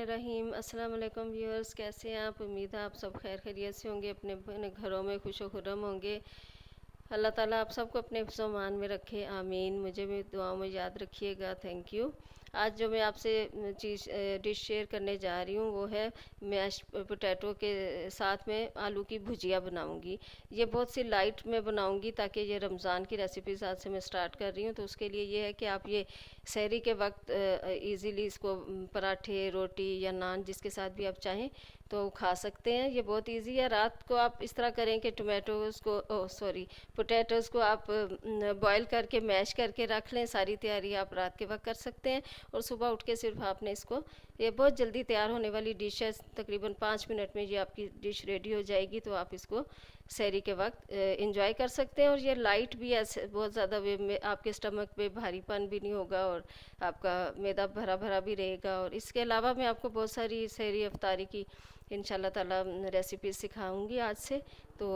रहीम अस्सलाम वालेकुम व्यूअर्स, कैसे हैं आप? उम्मीद है आप सब खैर खैरियत से होंगे, अपने अपने घरों में खुशो खुर्रम होंगे। अल्लाह ताला आप सबको अपने हिफ्ज़-ओ-मान में रखे, आमीन। मुझे भी दुआओं में याद रखिएगा, थैंक यू। आज जो मैं आपसे डिश शेयर करने जा रही हूँ वो है मैश पोटैटो के साथ में आलू की भुजिया बनाऊँगी। ये बहुत सी लाइट में बनाऊँगी ताकि ये रमज़ान की रेसिपीज़ आज से मैं स्टार्ट कर रही हूँ, तो उसके लिए ये है कि आप ये सहरी के वक्त इजीली इसको पराठे, रोटी या नान जिसके साथ भी आप चाहें तो खा सकते हैं। ये बहुत इजी है। रात को आप इस तरह करें कि पोटैटोज़ को आप बॉईल करके मैश करके रख लें। सारी तैयारी आप रात के वक्त कर सकते हैं और सुबह उठ के सिर्फ आपने इसको, ये बहुत जल्दी तैयार होने वाली डिश है, तकरीबन 5 मिनट में ये आपकी डिश रेडी हो जाएगी। तो आप इसको सहरी के वक्त इंजॉय कर सकते हैं और ये लाइट भी है, बहुत ज़्यादा वे में आपके स्टमक पे भारीपन भी नहीं होगा और आपका मैदा भरा भरा भी रहेगा। और इसके अलावा मैं आपको बहुत सारी सहरी अफ्तारी की इंशाल्लाह ताला रेसिपीज़ सिखाऊंगी आज से, तो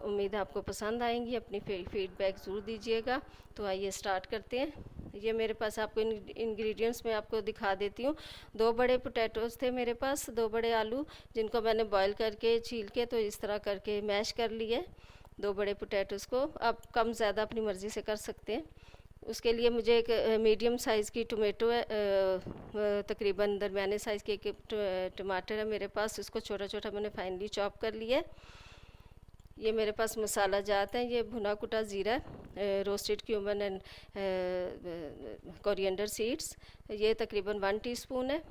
उम्मीद है आपको पसंद आएंगी। अपनी फीडबैक ज़रूर दीजिएगा। तो आइए स्टार्ट करते हैं। ये मेरे पास आपको इंग्रेडिएंट्स मैं आपको दिखा देती हूँ। 2 बड़े पोटैटोज़ थे मेरे पास, 2 बड़े आलू जिनको मैंने बॉईल करके छील के तो इस तरह करके मैश कर लिए। 2 बड़े पोटैटोज़ को आप कम ज़्यादा अपनी मर्ज़ी से कर सकते हैं। उसके लिए मुझे एक मीडियम साइज़ की टोमेटो है, तकरीबन दरमियाने साइज़ के एक टमाटर है मेरे पास, उसको छोटा छोटा मैंने फाइनली चॉप कर लिया है। ये मेरे पास मसाला जात है, ये भुना कुटा ज़ीरा, roasted cumin and coriander seeds, ये तकरीबन 1 टीस्पून है।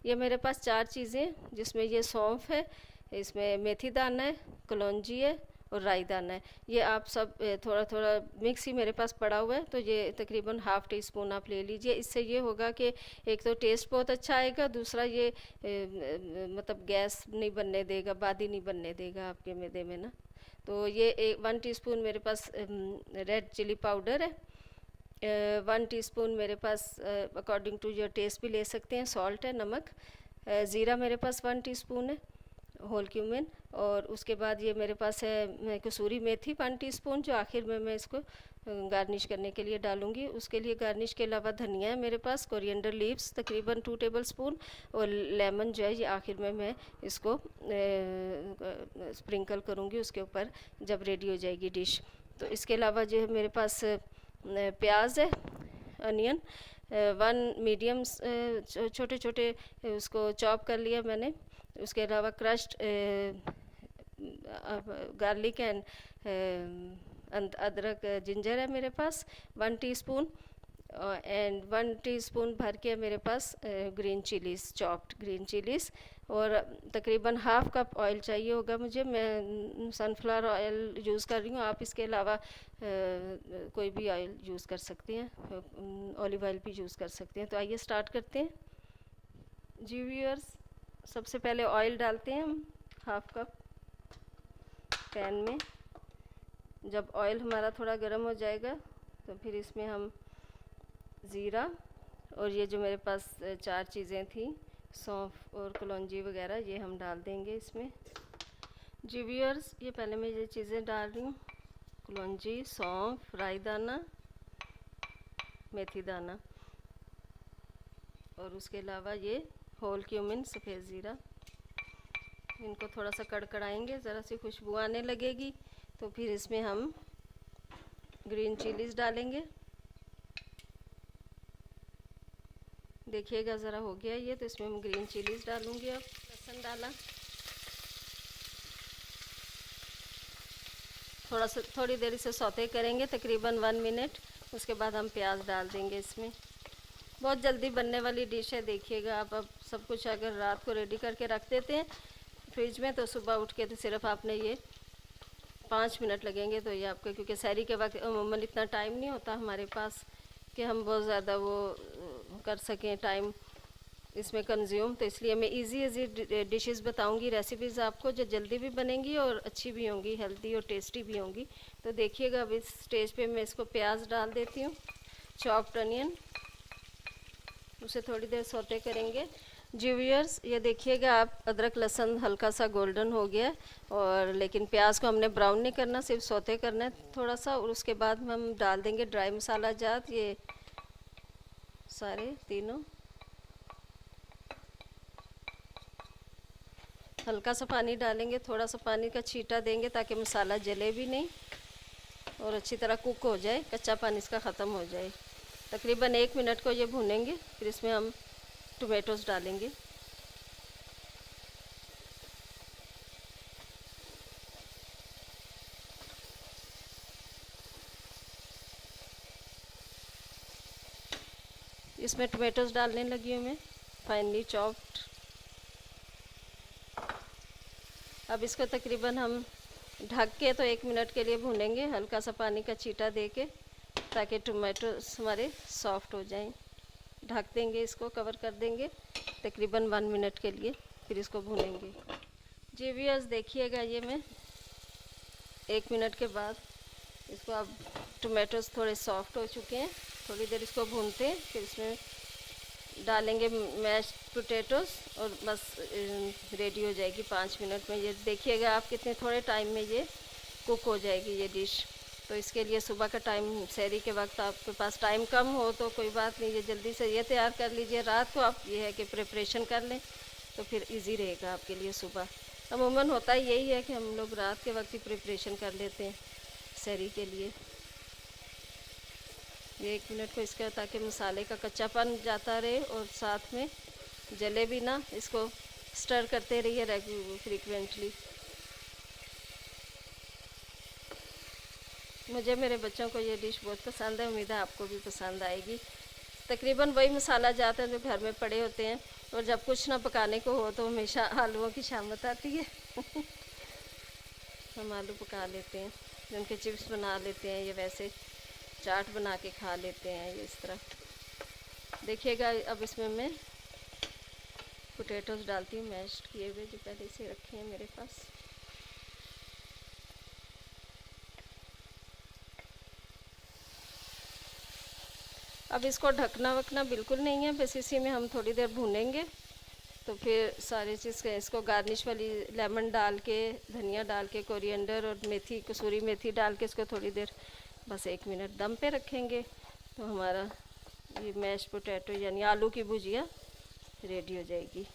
ये मेरे पास 4 चीज़ें जिसमें ये सौंफ है, इसमें मेथी दाना है, कलौंजी है और राई दाना है। ये आप सब थोड़ा थोड़ा मिक्स ही मेरे पास पड़ा हुआ है, तो ये तकरीबन ½ टीस्पून आप ले लीजिए। इससे ये होगा कि एक तो टेस्ट बहुत अच्छा आएगा, दूसरा ये मतलब गैस नहीं बनने देगा, बादी नहीं बनने देगा आपके मैदे में ना। तो ये 1 टीस्पून मेरे पास रेड चिली पाउडर है, 1 टीस्पून मेरे पास अकॉर्डिंग टू योर टेस्ट भी ले सकते हैं, सॉल्ट है, नमक, ज़ीरा मेरे पास 1 टीस्पून है, होल क्यूमिन। और उसके बाद ये मेरे पास है कसूरी मेथी 1 टीस्पून, जो आखिर में मैं इसको गार्निश करने के लिए डालूंगी। उसके लिए गार्निश के अलावा धनिया है मेरे पास, कोरिएंडर लीव्स तकरीबन 2 टेबलस्पून, और लेमन जो है ये आखिर में मैं इसको स्प्रिंकल करूँगी उसके ऊपर जब रेडी हो जाएगी डिश। तो इसके अलावा जो है मेरे पास प्याज है, अनियन 1 मीडियम छोटे छोटे उसको चॉप कर लिया मैंने। उसके अलावा क्रश्ड गार्लिक एंड अदरक जिंजर है मेरे पास 1 टीस्पून, एंड 1 टीस्पून भर के मेरे पास green chillies, chopped green chillies, और तकरीबन ½ कप ऑयल चाहिए होगा मुझे। मैं सनफ्लावर ऑयल यूज़ कर रही हूँ, आप इसके अलावा कोई भी ऑयल यूज़ कर सकते हैं, ऑलिव ऑयल भी यूज़ कर सकते हैं। तो आइए स्टार्ट करते हैं जी व्यूअर्स। सबसे पहले ऑयल डालते हैं हम ½ कप पैन में। जब ऑयल हमारा थोड़ा गर्म हो जाएगा तो फिर इसमें हम ज़ीरा और ये जो मेरे पास 4 चीज़ें थी, सौंफ और कलौंजी वगैरह, ये हम डाल देंगे इसमें जी व्यूअर्स। ये पहले मैं ये चीज़ें डाल रही हूँ, कलौंजी, सौंफ, राई दाना, मेथी दाना, और उसके अलावा ये होल क्यूमिन, सफ़ेद ज़ीरा। इनको थोड़ा सा कड़कड़ाएंगे, ज़रा सी खुशबू आने लगेगी तो फिर इसमें हम ग्रीन चिलीज़ डालेंगे। देखिएगा ज़रा हो गया ये, तो इसमें हम ग्रीन चिलीज़ डालूँगी। अब लहसुन डाला, थोड़ी देर इसे सौते करेंगे, तकरीबन 1 मिनट। उसके बाद हम प्याज डाल देंगे इसमें। बहुत जल्दी बनने वाली डिश है, देखिएगा आप। अब सब कुछ अगर रात को रेडी करके रख देते हैं फ्रिज में, तो सुबह उठ के तो सिर्फ आपने ये 5 मिनट लगेंगे तो ये आपके, क्योंकि सहरी के वक्त अमूमन इतना टाइम नहीं होता हमारे पास कि हम बहुत ज़्यादा वो कर सकें टाइम इसमें कंज्यूम, तो इसलिए मैं इजी डिशेस बताऊंगी, रेसिपीज़ आपको, जो जल्दी भी बनेंगी और अच्छी भी होंगी, हेल्दी और टेस्टी भी होंगी। तो देखिएगा अब इस स्टेज पे मैं इसको प्याज डाल देती हूँ, चॉप्ड अनियन, उसे थोड़ी देर सौते करेंगे। जी व्यूअर्स, ये देखिएगा आप, अदरक लहसुन हल्का सा गोल्डन हो गया है, और लेकिन प्याज को हमने ब्राउन नहीं करना, सिर्फ सौते करना है थोड़ा सा। और उसके बाद हम डाल देंगे ड्राई मसाला जात, ये सारे तीनों। हल्का सा पानी डालेंगे, थोड़ा सा पानी का छींटा देंगे ताकि मसाला जले भी नहीं और अच्छी तरह कुक हो जाए, कच्चा पानी इसका ख़त्म हो जाए। तकरीबन 1 मिनट को ये भूनेंगे, फिर इसमें हम टमाटोस डालेंगे। इसमें टमाटोस डालने लगी हूँ मैं, फाइनली चॉप्ड। अब इसको तकरीबन हम ढक के तो 1 मिनट के लिए भूनेंगे, हल्का सा पानी का छींटा दे के, ताकि टमाटोस हमारे सॉफ्ट हो जाएं। ढक देंगे, इसको कवर कर देंगे तकरीबन 1 मिनट के लिए, फिर इसको भूनेंगे। जी व्यूअर्स, देखिएगा ये मैं 1 मिनट के बाद इसको, अब टमाटोस थोड़े सॉफ्ट हो चुके हैं, थोड़ी देर इसको भूनते हैं, फिर इसमें डालेंगे मैश्ड पोटैटोस और बस रेडी हो जाएगी 5 मिनट में। ये देखिएगा आप, कितने थोड़े टाइम में ये कुक हो जाएगी ये डिश। तो इसके लिए सुबह का टाइम, सहरी के वक्त आपके पास टाइम कम हो तो कोई बात नहीं, ये जल्दी से ये तैयार कर लीजिए। रात को आप ये है कि प्रिपरेशन कर लें तो फिर इजी रहेगा आपके लिए सुबह। अमूमन होता ही यही है कि हम लोग रात के वक्त ही प्रिपरेशन कर लेते हैं सहरी के लिए। ये 1 मिनट को इसका, ताकि मसाले का कच्चापन जाता रहे और साथ में जले भी ना, इसको स्टर करते रहिए फ्रिक्वेंटली। मुझे, मेरे बच्चों को ये डिश बहुत पसंद है, उम्मीद है आपको भी पसंद आएगी। तकरीबन वही मसाला जाता है जो घर में पड़े होते हैं, और जब कुछ ना पकाने को हो तो हमेशा आलूओं की शामत आती है। हम आलू पका लेते हैं, उनके चिप्स बना लेते हैं, ये वैसे चाट बना के खा लेते हैं, ये इस तरह। देखिएगा अब इसमें मैं पोटैटोस डालती हूँ, मैश्ड किए हुए, जो पहले से रखे हैं मेरे पास। अब इसको ढकना वकना बिल्कुल नहीं है, बस इसी में हम थोड़ी देर भूनेंगे, तो फिर सारी चीज़ का, इसको गार्निश वाली लेमन डाल के, धनिया डाल के, कोरिएंडर और मेथी, कसूरी मेथी डाल के इसको थोड़ी देर बस 1 मिनट दम पे रखेंगे, तो हमारा ये मैश पोटैटो यानी आलू की भुजिया रेडी हो जाएगी।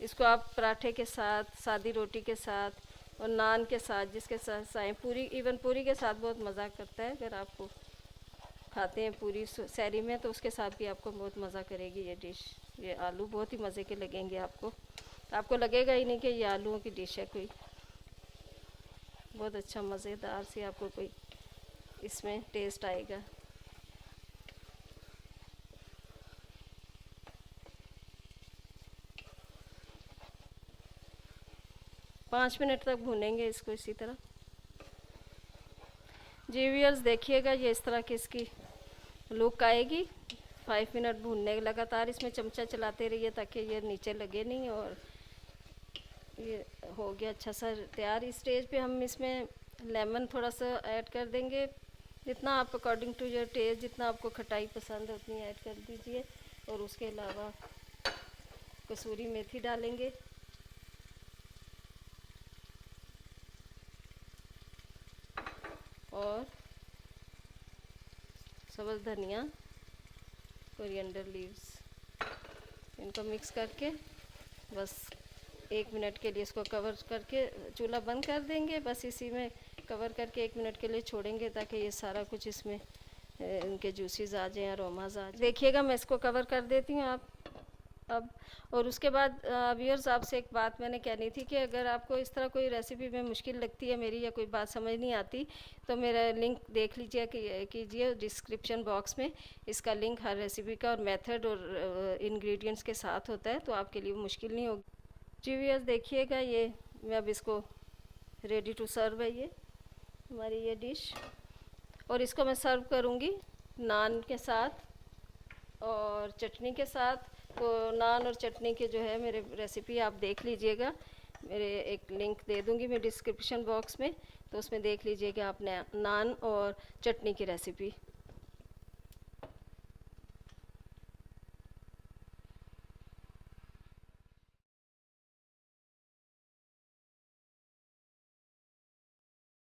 इसको आप पराठे के साथ, सादी रोटी के साथ और नान के साथ, जिसके साथ चाहें, पूरी, इवन पूरी के साथ बहुत मज़ा करता है। अगर आपको खाते हैं पूरी सहरी में तो उसके साथ भी आपको बहुत मज़ा करेगी ये डिश। ये आलू बहुत ही मज़े के लगेंगे आपको, आपको लगेगा ही नहीं कि ये आलूओं की डिश है कोई। बहुत अच्छा मज़ेदार सी आपको कोई इसमें टेस्ट आएगा। पाँच मिनट तक भूनेंगे इसको इसी तरह। जी व्यूअर्स, देखिएगा ये इस तरह की इसकी लुक आएगी। 5 मिनट भूनने, लगातार इसमें चमचा चलाते रहिए ताकि ये नीचे लगे नहीं, और ये हो गया अच्छा सा तैयार। इस स्टेज पे हम इसमें लेमन थोड़ा सा ऐड कर देंगे, जितना आप अकॉर्डिंग टू योर टेस्ट, जितना आपको खटाई पसंद है उतनी ऐड कर दीजिए। और उसके अलावा कसूरी मेथी डालेंगे, और सब्ज़ धनिया, कोरिएंडर लीव्स, इनको मिक्स करके बस 1 मिनट के लिए इसको कवर करके चूल्हा बंद कर देंगे। बस इसी में कवर करके 1 मिनट के लिए छोड़ेंगे ताकि ये सारा कुछ इसमें इनके जूसेस आ जाएं, अरोमाज आ जाए। देखिएगा मैं इसको कवर कर देती हूँ, आप अब और उसके बाद व्यूअर्स, आपसे एक बात मैंने कहनी थी कि अगर आपको इस तरह कोई रेसिपी में मुश्किल लगती है मेरी, या कोई बात समझ नहीं आती, तो मेरा लिंक देख लीजिए कीजिए डिस्क्रिप्शन बॉक्स में। इसका लिंक हर रेसिपी का और मेथड और इंग्रेडिएंट्स के साथ होता है, तो आपके लिए मुश्किल नहीं होगी। जी व्यूअर्स, देखिएगा ये मैं अब इसको रेडी टू सर्व है ये हमारी ये डिश, और इसको मैं सर्व करूँगी नान के साथ और चटनी के साथ। तो नान और चटनी के जो है मेरे रेसिपी आप देख लीजिएगा, मेरे एक लिंक दे दूँगी मैं डिस्क्रिप्शन बॉक्स में, तो उसमें देख लीजिएगा आपने नान और चटनी की रेसिपी।